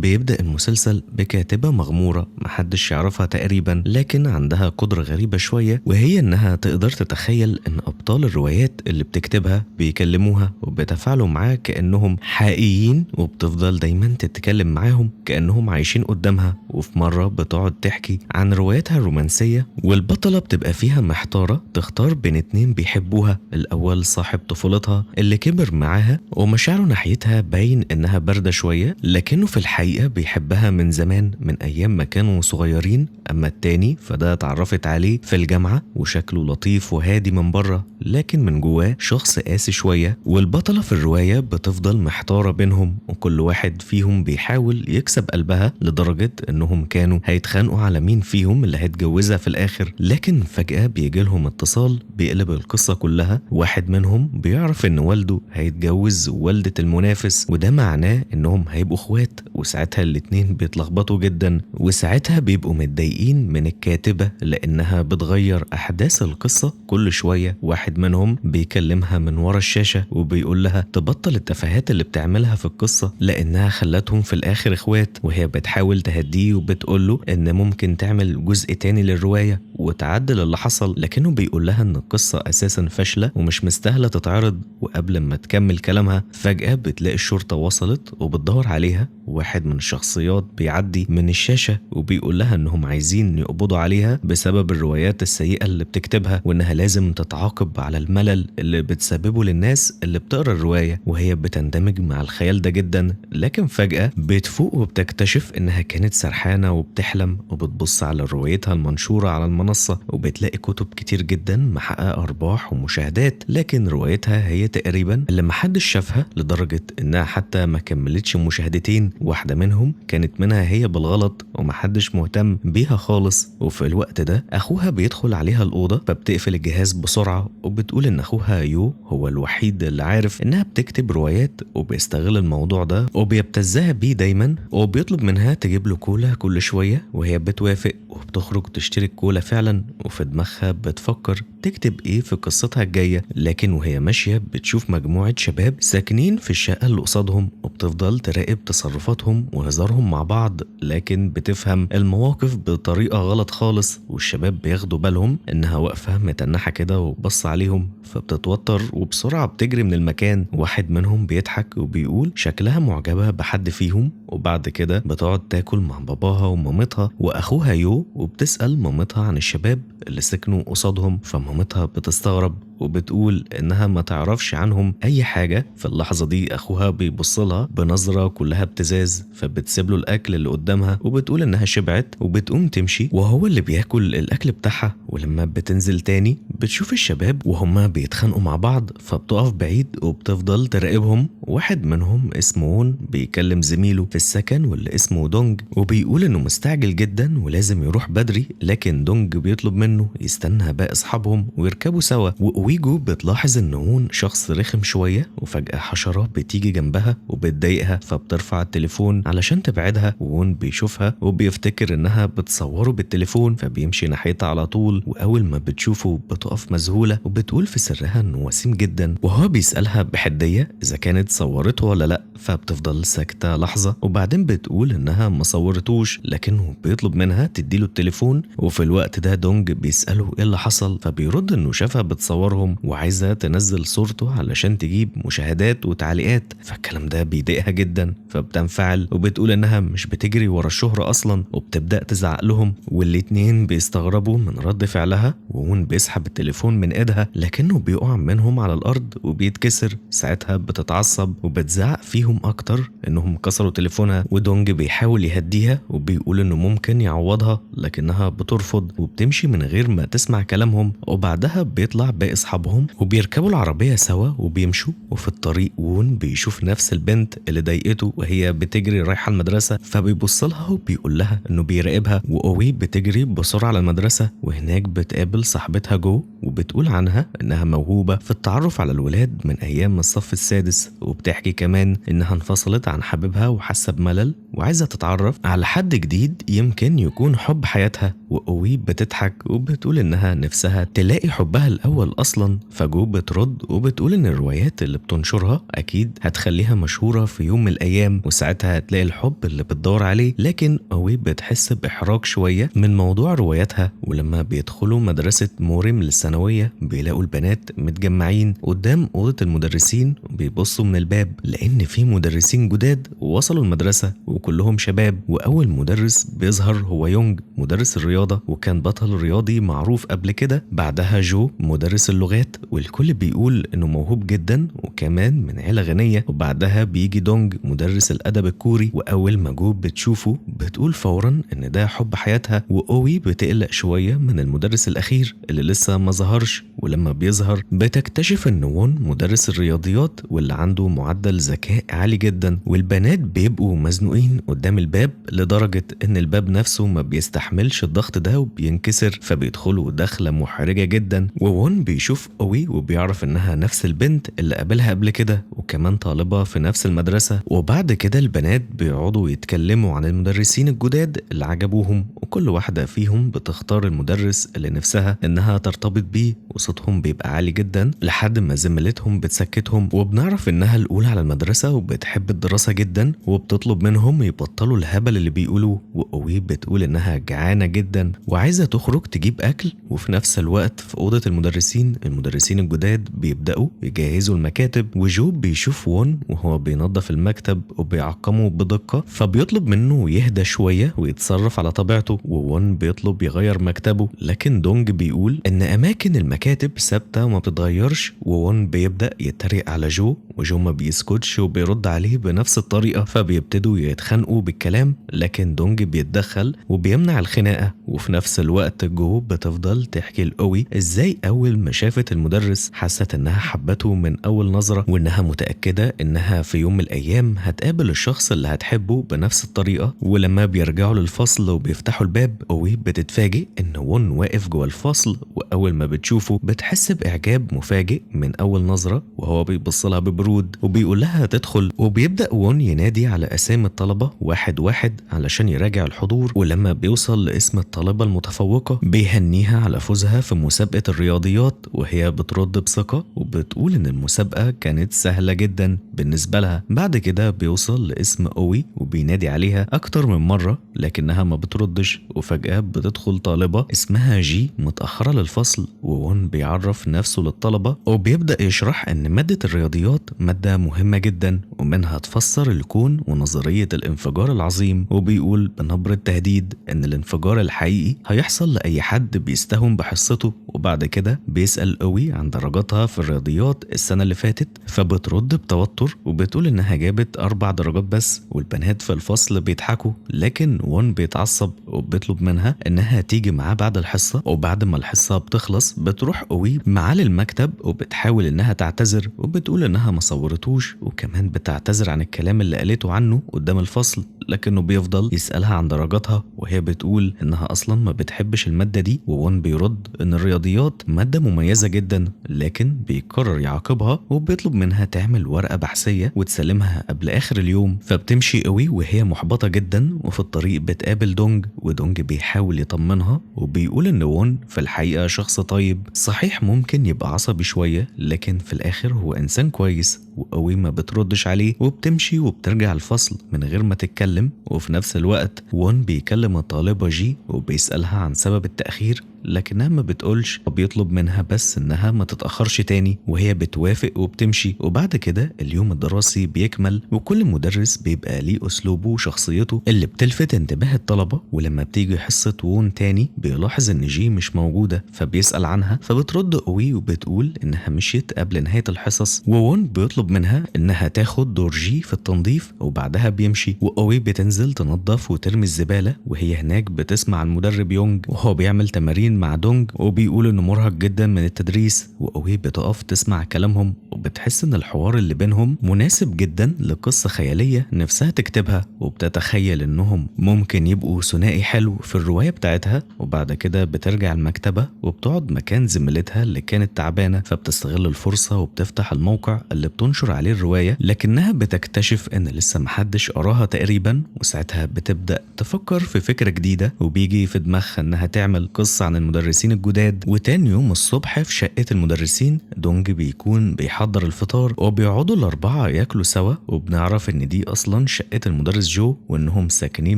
بيبدأ المسلسل بكاتبة مغمورة محدش يعرفها تقريبا، لكن عندها قدرة غريبة شوية، وهي إنها تقدر تتخيل إن أبطال الروايات اللي بتكتبها بيكلموها وبيتفاعلوا معاها كأنهم حقيقيين، وبتفضل دايما تتكلم معاهم كأنهم عايشين قدامها. وفي مرة بتقعد تحكي عن رواياتها الرومانسية، والبطلة بتبقى فيها محتارة تختار بين اتنين بيحبوها. الأول صاحب طفولتها اللي كبر معاها ومشاعره ناحيتها باين إنها باردة شوية، لكنه في الحقيقة بيحبها من زمان، من أيام ما كانوا صغيرين. أما التاني فده اتعرفت عليه في الجامعة وشكله لطيف وهادي من بره، لكن من جواه شخص قاسي شوية. والبطلة في الرواية بتفضل محتارة بينهم، وكل واحد فيهم بيحاول يكسب قلبها لدرجة إنهم كانوا هيتخانقوا على مين فيهم اللي هيتجوزها في الآخر. لكن فجأة بيجي لهم اتصال بيقلب القصة كلها. واحد منهم بيعرف إن والده هيتجوز والدة المنافس، وده معناه إنهم هيبقوا اخوات. وساعتها الاتنين بيتلخبطوا جدا، وساعتها بيبقوا متضايقين من الكاتبة لأنها بتغير أحداث القصة كل شوية. واحد منهم بيكلمها من ورا الشاشة وبيقول لها تبطل التفاهات اللي بتعملها في القصة لأنها خلتهم في الآخر اخوات، وهي بتحاول تهديه وبتقوله إن ممكن تعمل جزء تاني للرواية وتعدل اللي حصل، لكنه بيقول لها إن القصة أساسا فاشلة ومش مستاهلة تتعرض. وقبل ما تكمل كلامها فجأة بتلاقي الشرطة وصلت وبتدور عليها. واحد من الشخصيات بيعدي من الشاشة وبيقول لها إنهم عايزين يقبضوا عليها بسبب الروايات السيئة اللي بتكتبها، وإنها لازم تتعاقب على الملل اللي بتسببه للناس اللي بتقرا الرواية. وهي بتندمج مع الخيال ده جدا، لكن فجأة بتفوق وبتكتشف إنها كانت سرحانة وبتحلم، وبتبص على روايتها المنشورة على المنصة وبتلاقي كتب كتير جدا محققة أرباح ومشاهدات، لكن روايتها هي تقريبا اللي محدش شافها، لدرجة إنها حتى ما كملتش مشاهدتين. واحدة منهم كانت منها هي بالغلط ومحدش مهتم بيها خالص. وفي الوقت ده أخوها بيدخل عليها الأوضة، فبتقفل الجهاز بسرعة وبتقول إن أخوها يو هو الوحيد اللي عارف إنها بتكتب روايات، وبيستغل الموضوع ده وبيبتزها بيه دايما، وبيطلب منها تجيب له كولا كل شوية. وهي بتوافق وبتخرج تشتري الكولا فعلا، وفي دماغها بتفكر تكتب ايه في قصتها الجاية. لكن وهي ماشية بتشوف مجموعة شباب ساكنين في الشقة اللي قصادهم، وبتفضل تراقب تصرفاتهم وهزارهم مع بعض، لكن بتفهم المواقف بطريقة غلط خالص. والشباب بياخدوا بالهم انها واقفة متنحة كده وبص عليهم، فبتتوتر وبسرعة بتجري من المكان. واحد منهم بيضحك وبيقول شكلها معجبة بحد فيهم، وبعد كده بتقعد تاكل مع باباها ومامتها واخوها يو، وبتسأل مامتها عن الشباب اللي سكنوا قصادهم. فمامتها بتستغرب وبتقول انها ما تعرفش عنهم اي حاجة. في اللحظة دي اخوها بيبصلها بنظرة كلها ابتزاز، فبتسيب له الاكل اللي قدامها وبتقول انها شبعت وبتقوم تمشي، وهو اللي بياكل الاكل بتاعها. ولما بتنزل تاني بتشوف الشباب وهما بيتخانقوا مع بعض، فبتقف بعيد وبتفضل تراقبهم. واحد منهم اسمه وون بيكلم زميله في السكن واللي اسمه دونج، وبيقول انه مستعجل جدا ولازم يروح بدري، لكن دونج بيطلب منه يستنى باقي اصحابهم ويركبوا سوا. ويجو بتلاحظ ان وون شخص رخم شوية، وفجأة حشرة بتيجي جنبها وبتضايقها، فبترفع التليفون علشان تبعدها. وون بيشوفها وبيفتكر انها بتصوره بالتليفون، فبيمشي ناحيتها على طول. واول ما بتشوفه بتقف مذهولة وبتقول في سرها انه وسيم جدا، وهو بيسألها بحدية اذا كانت صورته ولا لا. فبتفضل ساكتة لحظة وبعدين بتقول انها ما صورتوش، لكنه بيطلب منها تديله التليفون. وفي الوقت ده دونج بيسأله ايه اللي حصل، فبيرد انه شافها بتصورهم وعايزة تنزل صورته علشان تجيب مشاهدات وتعليقات. فالكلام ده بيضايقها جدا، فبتنفعل وبتقول انها مش بتجري ورا الشهرة اصلا، وبتبدأ تزعق لهم. والاتنين بيستغربوا من رد فعلها، وون بيسحب التليفون من ايدها لكنه بيقع منهم على الارض وبيتكسر. ساعتها بتتعصب وبتزعق فيهم اكتر انهم كسروا تليفونها، ودونج بيحاول يهديها وبيقول انه ممكن يعوضها، لكنها بترفض وبتمشي من غير ما تسمع كلامهم. وبعدها بيطلع باقي اصحابهم وبيركبوا العربية سوا وبيمشوا. وفي الطريق وون بيشوف نفس البنت اللي ضايقته وهي بتجري رايحة المدرسة، فبيبص لها وبيقول لها انه بيراقبها. واوي بتجري بسرعة على المدرسة، وهناك بتقابل صاحبتها جو وبتقول عنها انها موهوبة في التعرف على الولاد من ايام الصف السادس، وبتحكي كمان انها انفصلت عن حبيبها وحاسة بملل وعايزة تتعرف على حد جديد يمكن يكون حب حياتها. وأوي بتضحك وبتقول إنها نفسها تلاقي حبها الأول أصلا. فجو بترد وبتقول إن الروايات اللي بتنشرها أكيد هتخليها مشهورة في يوم من الأيام، وساعتها هتلاقي الحب اللي بتدور عليه. لكن أوي بتحس بإحراج شوية من موضوع رواياتها، ولما بيدخلوا مدرسة موريم للثانوية بيلاقوا البنات متجمعين قدام أوضة المدرسين وبيبصوا من الباب، لأن في مدرسين جداد وصلوا المدرسة وكلهم شباب. وأول مدرس بيظهر هو يونج مدرس الرياضة، وكان بطل رياضي معروف قبل كده. بعدها جو مدرس اللغات، والكل بيقول إنه موهوب جدا وكمان من عيلة غنية. وبعدها بيجي دونج مدرس الأدب الكوري، وأول ما جو بتشوفه بتقول فورا إن ده حب حياتها. وأوي بتقلق شوية من المدرس الأخير اللي لسه ما ظهرش، ولما بيظهر بتكتشف إن وون مدرس الرياضيات واللي عنده معدل ذكاء عالي جدا. والبنات بيبقوا مزنوقين قدام الباب لدرجة إن الباب نفسه ما بيستحملش الضغط ده وبينكسر، فبيدخلوا دخلة محرجة جدا. وون بيشوف أوي وبيعرف إنها نفس البنت اللي قابلها قبل كده، وكمان طالبة في نفس المدرسة. وبعد كده البنات بيقعدوا يتكلموا عن المدرسين الجداد اللي عجبوهم، وكل واحدة فيهم بتختار المدرس اللي نفسها إنها ترتبط بيه، وصوتهم بيبقى عالي جدا لحد ما زميلتهم بتسكتهم. وبنعرف إنها الأولى على المدرسة وبتحب الدراسة جدا، وبتطلب منهم يبطلوا الهبل اللي بيقولوه. وأوي بتقول إنها جعانة جدا وعايزة تخرج تجيب أكل. وفي نفس الوقت في أوضة المدرسين الجداد بيبدأوا يجهزوا المكاتب، وجو بيشوف وون وهو بينظف المكتب وبيعقمه بدقة، فبيطلب منه يهدى شوية ويتصرف على طبيعته. وون بيطلب يغير مكتبه، لكن دونج بيقول إن أماكن المكاتب ثابتة وما بتتغيرش. وون بيبدأ يتريق على جو، وجو ما بيسكتش وبيرد عليه بنفس الطريقة، فبيبتدوا يتخانقوا بالكلام. لكن دونج بيتدخل وبيمنع الخناقة. وفي نفس الوقت جو بتفضل تحكي لأوي ازاي أول ما شافت المدرس حست إنها حبته من أول نظرة، وإنها متأكدة إنها في يوم من الأيام هتقابل الشخص اللي هتحبه بنفس الطريقة. ولما بيرجعوا للفصل وبيفتحوا الباب، أوي بتتفاجئ إن وون واقف جوه الفصل، وأول ما بتشوفه بتحس بإعجاب مفاجئ من أول نظرة، وهو بيبص لها ببرود وبيقول لها تدخل. وبيبدأ وون ينادي على أسامي الطلبة واحد واحد علشان يراجع الحضور. ولما بيوصل لاسم الطالبة المتفوقة بيهنيها على فوزها في مسابقة الرياضيات، وهي بترد بثقة وبتقول إن المسابقة كانت سهلة جدا بالنسبة لها. بعد كده بيوصل لاسم أوي وبينادي عليها أكتر من مرة لكنها ما بتردش. وفجأة بتدخل طالبة اسمها جي متأخرة للفصل، وون بيعرف نفسه للطلبة وبيبدأ يشرح إن مادة الرياضيات مادة مهمة جدا، ومنها تفسر الكون ونظرية الانفجار العظيم. وبيقول بنبرة تهديد إن الانفجار الحقيقي هيحصل لأي حد بيستهون بحصته. وبعد كده بيسأل أوي عن درجاتها في الرياضيات السنة اللي فاتت، فبترد بتوتر وبتقول إنها جابت 4 درجات بس. والبنات في الفصل بيضحكوا، لكن وون بيتعصب وبيطلب منها إنها تيجي معاه بعد الحصة. وبعد ما الحصة بتخلص بتروح أوي معاه للمكتب وبتحاول إنها تعتذر، وبتقول إنها ما صورتوش، وكمان بتعتذر عن الكلام اللي قالته عنه قدام الفصل. لكنه بيفضل يسألها عن درجاتها، وهي بتقول إنها أصلا ما بتحبش المادة دي. وون بيرد إن الرياضيات مادة مميزة جدا، لكن بيقرر يعاقبها وبيطلب منها تعمل ورقة بحثية وتسلمها قبل آخر اليوم. فبتمشي أوي وهي محبطة جدا، وفي الطريق بتقابل دونج، ودونج بيحاول يطمنها وبيقول إن وون في الحقيقة شخص طيب، صحيح ممكن يبقى عصبي شوية لكن في الآخر هو إنسان كويس. وأوي ما بتردش عليه وبتمشي وبترجع الفصل من غير ما تتكلم. وفي نفس الوقت وون بيكلم الطالبة جي وبيسألها عن سبب التأخير، لكنها ما بتقولش، وبيطلب منها بس إنها ما تتأخرش تاني، وهي بتوافق وبتمشي. وبعد كده اليوم الدراسي بيكمل، وكل مدرس بيبقى ليه أسلوبه وشخصيته اللي بتلفت انتباه الطلبة. ولما بتيجي حصة وون تاني بيلاحظ إن جي مش موجودة، فبيسأل عنها، فبترد أوي وبتقول إنها مشيت قبل نهاية الحصص. وون بيطلب منها إنها تاخد دور جي في التنظيف، وبعدها بيمشي. وأوي بتنزل تنظف وترمي الزبالة، وهي هناك بتسمع المدرب يونج وهو بيعمل تمارين التمرين مع دونج وبيقول انه مرهق جدا من التدريس، وأوي بتقف تسمع كلامهم وبتحس ان الحوار اللي بينهم مناسب جدا لقصة خيالية نفسها تكتبها، وبتتخيل انهم ممكن يبقوا ثنائي حلو في الرواية بتاعتها. وبعد كده بترجع المكتبة وبتقعد مكان زميلتها اللي كانت تعبانة، فبتستغل الفرصة وبتفتح الموقع اللي بتنشر عليه الرواية، لكنها بتكتشف ان لسه محدش قراها تقريبا. وساعتها بتبدأ تفكر في فكرة جديدة وبيجي في دماغها انها تعمل قصة عن المدرسين الجداد. وتاني يوم الصبح في شقة المدرسين دونج بيكون بيحضر الفطار وبيقعدوا الأربعة ياكلوا سوا، وبنعرف ان دي اصلا شقة المدرس جو وانهم ساكنين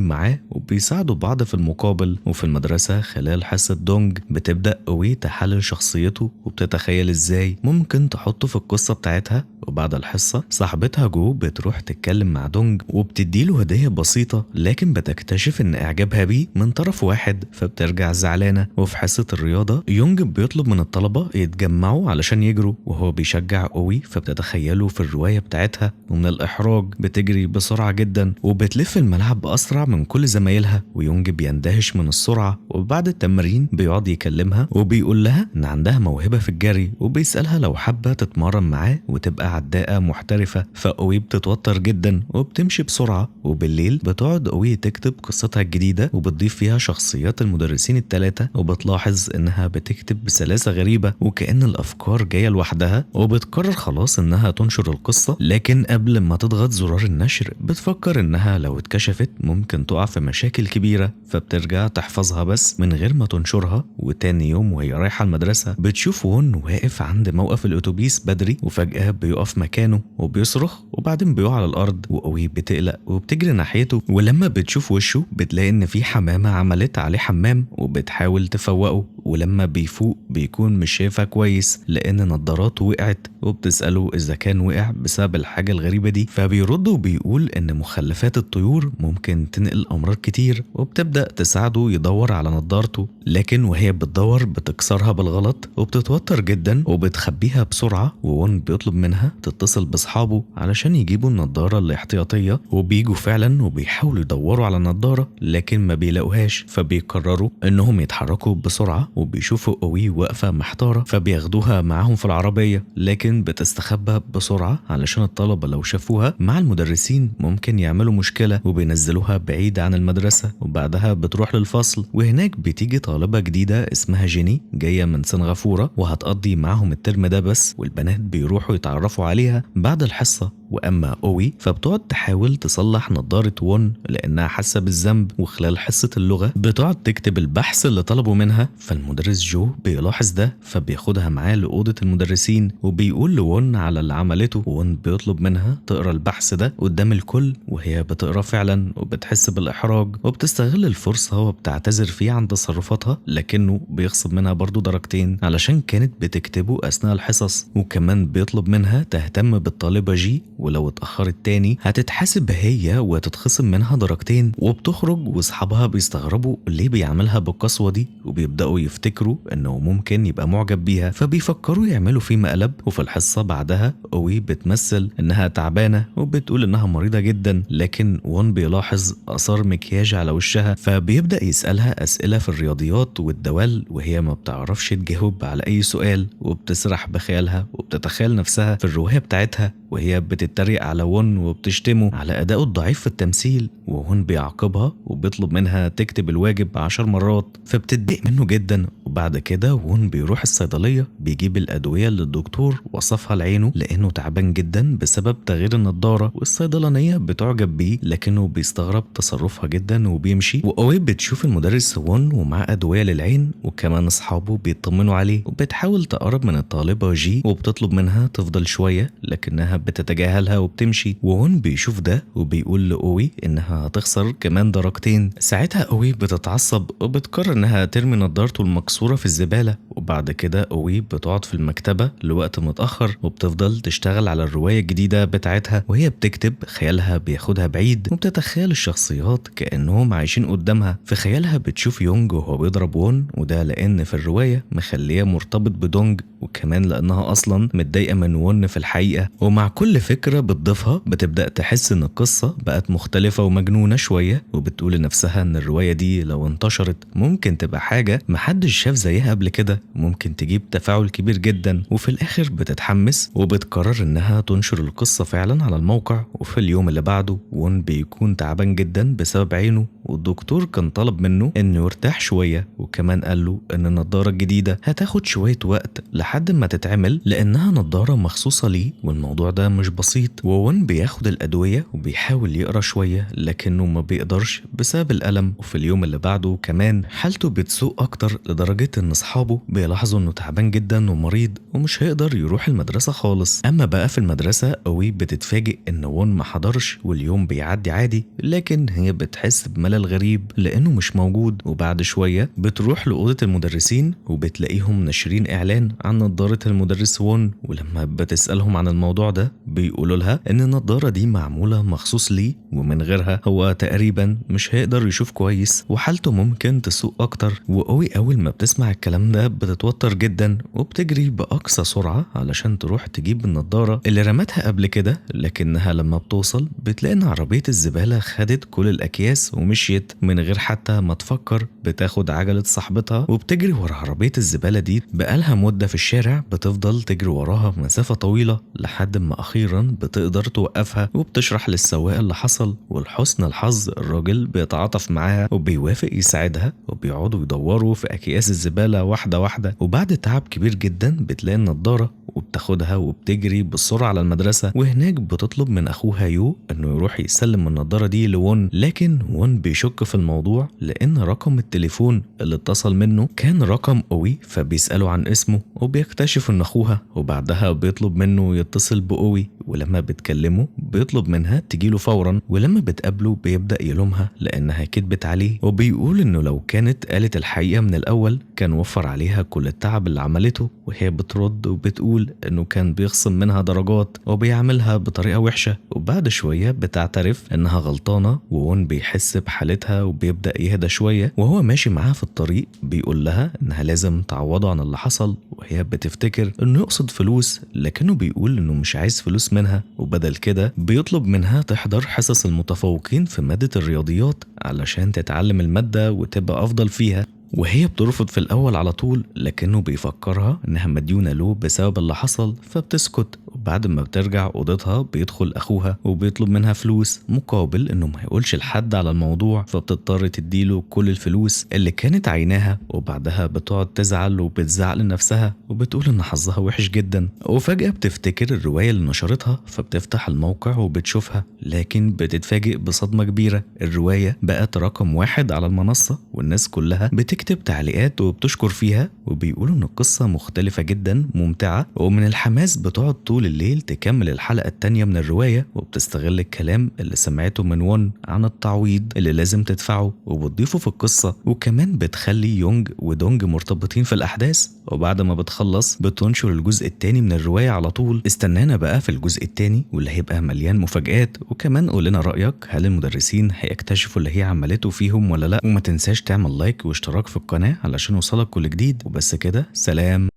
معاه وبيساعدوا بعض في المقابل. وفي المدرسة خلال حصة دونج بتبدأ أوي تحلل شخصيته وبتتخيل ازاي ممكن تحطه في القصة بتاعتها. وبعد الحصة صاحبتها جو بتروح تتكلم مع دونج وبتديله هدية بسيطة، لكن بتكتشف ان اعجابها بيه من طرف واحد فبترجع زعلانة. وفي حصة الرياضة يونج بيطلب من الطلبة يتجمعوا علشان يجروا وهو بيشجع أوي، فبتتخيله في الرواية بتاعتها ومن الإحراج بتجري بسرعة جدا وبتلف الملعب بأسرع من كل زمايلها. ويونج بيندهش من السرعة، وبعد التمرين بيقعد يكلمها وبيقول لها ان عندها موهبة في الجري، وبيسألها لو حابة تتمرن معاه وتبقى عداءة محترفة. فأوي بتتوتر جدا وبتمشي بسرعة. وبالليل بتقعد أوي تكتب قصتها الجديدة وبتضيف فيها شخصيات المدرسين الثلاثة، وبتلاحظ انها بتكتب بسلاسة غريبة وكأن الأفكار جاية لوحدها. وبتقرر خلاص انها تنشر القصة، لكن قبل ما تضغط زرار النشر بتفكر انها لو اتكشفت ممكن تقع في مشاكل كبيرة، فبترجع تحفظها بس من غير ما تنشرها. وتاني يوم وهي رايحة المدرسة بتشوف وون واقف عند موقف الأتوبيس بدري، وفجأة بيقف مكانه وبيصرخ وبعدين بيقع على الأرض. وأوي بتقلق وبتجري ناحيته، ولما بتشوف وشه بتلاقي إن في حمامة عملت عليه حمام وبتحاول تفوقه. ولما بيفوق بيكون مش شايفها كويس لأن نظاراته وقعت، وبتسأله إذا كان وقع بسبب الحاجة الغريبة دي، فبيرد وبيقول إن مخلفات الطيور ممكن تنقل أمراض كتير، وبتبدأ تساعده يدور على نظارته. لكن وهي بتدور بتكسرها بالغلط وبتتوتر جدا وبتخبيها بسرعة. وون بيطلب منها تتصل بأصحابه علشان يجيبوا النظارة الاحتياطية، وبيجوا فعلا وبيحاولوا يدوروا على النظارة لكن ما بيلاقوهاش، فبيقرروا إنهم يتحركوا بسرعة وبيشوفوا أوي واقفة محتارة، فبياخدوها معاهم في العربية، لكن بتستخبى بسرعة علشان الطلبة لو شافوها مع المدرسين ممكن يعملوا مشكلة، وبينزلوها بعيد عن المدرسة. وبعدها بتروح للفصل، وهناك بتيجي طالبة جديدة اسمها جيني جاية من سنغافورة وهتقضي معاهم الترم ده بس، والبنات بيروحوا يتعرفوا عليها بعد الحصة. وأما أوي فبتقعد تحاول تصلح نظارة وون لأنها حاسة بالذنب، وخلال حصة اللغة بتقعد تكتب البحث اللي طلبوا منها. فالمدرس جو بيلاحظ ده فبياخدها معاه لأوضة المدرسين وبيقول لوون على اللي عملته. وون بيطلب منها تقرأ البحث ده قدام الكل، وهي بتقرأ فعلا وبتحس بالإحراج وبتستغل الفرصة وبتعتذر فيه عن تصرفاتها، لكنه بيخصم منها برضو درجتين علشان كانت بتكتبه أثناء الحصص. وكمان بيطلب منها تهتم بالطالبة جي، ولو اتأخرت تاني هتتحاسب هي وتتخصم منها درجتين. وبتخرج واصحابها بيستغربوا ليه بيعملها بالقسوة دي، وبيبدأوا يفتكروا انه ممكن يبقى معجب بيها، فبيفكروا يعملوا فيه مقلب. وفي الحصة بعدها أوي بتمثل انها تعبانة وبتقول انها مريضة جدا، لكن وون بيلاحظ آثار مكياج على وشها، فبيبدأ يسألها أسئلة في الرياضيات والدوال وهي ما بتعرفش تجاوب على أي سؤال، وبتسرح بخيالها وبتتخيل نفسها في الرواية بتاعتها وهي بتتريق على وون وبتشتمه على أدائه الضعيف في التمثيل. وون بيعاقبها وبيطلب منها تكتب الواجب 10 مرات، فبتتضايق منه جدا. وبعد كده وون بيروح الصيدلية بيجيب الأدوية اللي الدكتور وصفها لعينه لأنه تعبان جدا بسبب تغيير النضارة، والصيدلانية بتعجب بيه لكنه بيستغرب تصرفها جدا وبيمشي. وأوي بتشوف المدرس وون ومعاه أدوية للعين، وكمان أصحابه بيطمنوا عليه، وبتحاول تقرب من الطالبة جي وبتطلب منها تفضل شوية لكنها بتتجاهلها وبتمشي. وون بيشوف ده وبيقول لأوي إنها هتخسر كمان درجتين. ساعتها أوي بتتعصب وبتقرر إنها ترمي نضارته المكسورة في الزبالة. وبعد كده أوي بتقعد في المكتبة لوقت متأخر وبتفضل تشتغل على الرواية الجديدة بتاعتها، وهي بتكتب خيالها بياخدها بعيد وبتتخيل الشخصيات كأنهم عايشين قدامها. في خيالها بتشوف يونج وهو بيضرب وون، وده لأن في الرواية مخليه مرتبط بدونج، وكمان لأنها أصلا متضايقة من وون في الحقيقة. ومع كل فكر فكرة بتضيفها بتبدأ تحس إن القصة بقت مختلفة ومجنونة شوية، وبتقول لنفسها إن الرواية دي لو انتشرت ممكن تبقى حاجة محدش شاف زيها قبل كده، ممكن تجيب تفاعل كبير جدا. وفي الآخر بتتحمس وبتقرر إنها تنشر القصة فعلا على الموقع. وفي اليوم اللي بعده وون بيكون تعبان جدا بسبب عينه، والدكتور كان طلب منه إنه يرتاح شوية، وكمان قال له إن النضارة الجديدة هتاخد شوية وقت لحد ما تتعمل لأنها نضارة مخصوصة ليه، والموضوع ده مش بسيط. وون بياخد الأدوية وبيحاول يقرأ شوية لكنه ما بيقدرش بسبب الألم. وفي اليوم اللي بعده كمان حالته بتسوء أكتر لدرجة إن أصحابه بيلاحظوا إنه تعبان جدا ومريض ومش هيقدر يروح المدرسة خالص. أما بقى في المدرسة أوي بتتفاجئ إن وون ما حضرش، واليوم بيعدي عادي، لكن هي بتحس بملل غريب لأنه مش موجود. وبعد شوية بتروح لأوضة المدرسين وبتلاقيهم ناشرين إعلان عن نضارة المدرس وون، ولما بتسألهم عن الموضوع ده بيقولوا لها إن النضارة دي معمولة مخصوص ليه، ومن غيرها هو تقريبا مش هيقدر يشوف كويس وحالته ممكن تسوء أكتر. وأوي أول ما بتسمع الكلام ده بتتوتر جدا وبتجري بأقصى سرعة علشان تروح تجيب النضارة اللي رمتها قبل كده، لكنها لما بتوصل بتلاقي إن عربية الزبالة خدت كل الأكياس ومشيت من غير حتى ما تفكر. بتاخد عجلة صاحبتها وبتجري ورا عربية الزبالة دي، بقالها مدة في الشارع بتفضل تجري وراها مسافة طويلة لحد ما أخيرا بتقدر توقفها، وبتشرح للسواق اللي حصل. ولحسن الحظ الراجل بيتعاطف معاها وبيوافق يساعدها، وبيقعدوا يدوروا في أكياس الزبالة واحدة واحدة. وبعد تعب كبير جدا بتلاقي النضارة وبتاخدها وبتجري بالسرعة على المدرسة، وهناك بتطلب من أخوها يو إنه يروح يسلم النضارة دي لون. لكن وون بيشك في الموضوع لأن رقم التليفون اللي اتصل منه كان رقم أوي، فبيسأله عن اسمه وبيكتشف إن أخوها. وبعدها بيطلب منه يتصل بأوي، ولما بتكلمه بيطلب منها تجيله فورا. ولما بتقابله بيبدأ يلومها لأنها كدبت عليه، وبيقول إنه لو كانت قالت الحقيقة من الأول كان وفر عليها كل التعب اللي عملته. وهي بترد وبتقول إنه كان بيخصم منها درجات وبيعملها بطريقة وحشة. وبعد شوية بتعترف إنها غلطانة، وون بيحس بحالتها وبيبدأ يهدى شوية. وهو ماشي معاها في الطريق بيقول لها إنها لازم تعوضه عن اللي حصل، وهي بتفتكر إنه يقصد فلوس لكنه بيقول إنه مش عايز فلوس منها، وبدل كده بيطلب منها تحضر حصص المتفوقين في مادة الرياضيات علشان تتعلم المادة وتبقى أفضل فيها. وهي بترفض في الأول على طول، لكنه بيفكرها إنها مديونة له بسبب اللي حصل، فبتسكت. وبعد ما بترجع أوضتها بيدخل أخوها وبيطلب منها فلوس مقابل إنه ما يقولش لحد على الموضوع، فبتضطر تديله كل الفلوس اللي كانت عيناها. وبعدها بتقعد تزعل وبتزعل لنفسها وبتقول إن حظها وحش جدا. وفجأة بتفتكر الرواية اللي نشرتها، فبتفتح الموقع وبتشوفها، لكن بتتفاجئ بصدمة كبيرة. الرواية بقت رقم 1 على المنصة، والناس كلها بتكتب تعليقات وبتشكر فيها، وبيقولوا إن القصة مختلفة جدا ممتعة. ومن الحماس بتقعد طول الليل تكمل الحلقة التانية من الرواية، وبتستغل الكلام اللي سمعته من وون عن التعويض اللي لازم تدفعه وبتضيفه في القصة. وكمان بتخلي يونج ودونج مرتبطين في الأحداث. وبعد ما بتخلص بتنشر الجزء التاني من الرواية على طول. استنانا بقى في الجزء التاني واللي هيبقى مليان مفاجآت. وكمان قول لنا رأيك، هل المدرسين هيكتشفوا اللي هي عملته فيهم ولا لا؟ وما تنساش تعمل لايك واشتراك في القناة علشان يوصلك كل جديد. وبس كده، سلام.